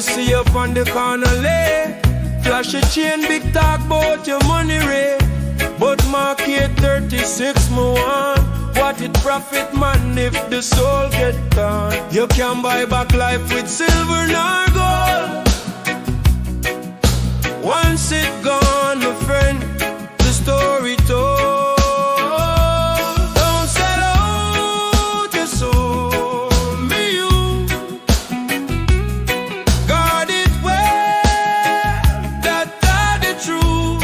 Me see you on the corner lay. Flash a chain, big talk about your money rate. But market 36 me want. What it profit man if the soul get gone? You can buy back life with silver nor gold. Once it gone, my friend, the story told. Don't sell out your soul, me you. Guard it well, that's the truth.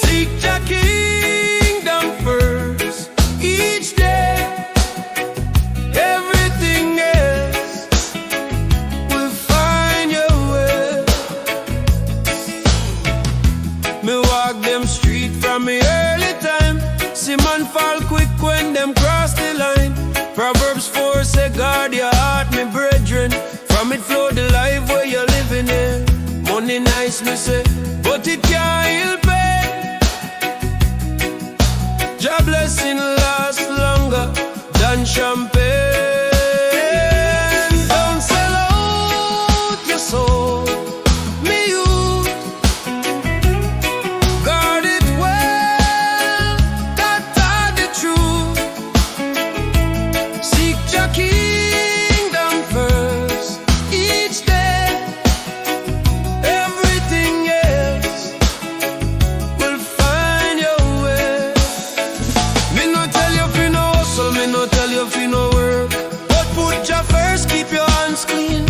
Seek Jah kingdom first each day. Everything else will find your way. Me walk them street from me early time. See man fall quick when them cross the line. Proverbs 4 say guard your heart, me brethren. From it flow the life where you're living in. Money nice me say, but it can't heal pain. Jah blessing lasts longer than champagne. Don't sell out your soul, me youth. Guard it well, that's the truth. Seek Jah kingdom first each day. Everything else will find your way. Me no tell you fi no hustle, me no tell you fi no work, but put Jah first, keep your hands clean.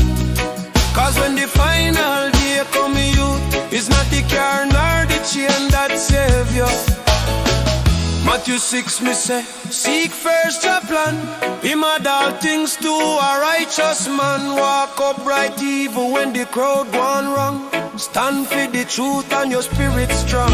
Cause when the final day come, youth, it's not the car nor the chain that save you. Matthew 6 me say, seek first your plan. Him add all things to a righteous man. Walk upright even when the crowd gone wrong. Stand for the truth and your spirit strong.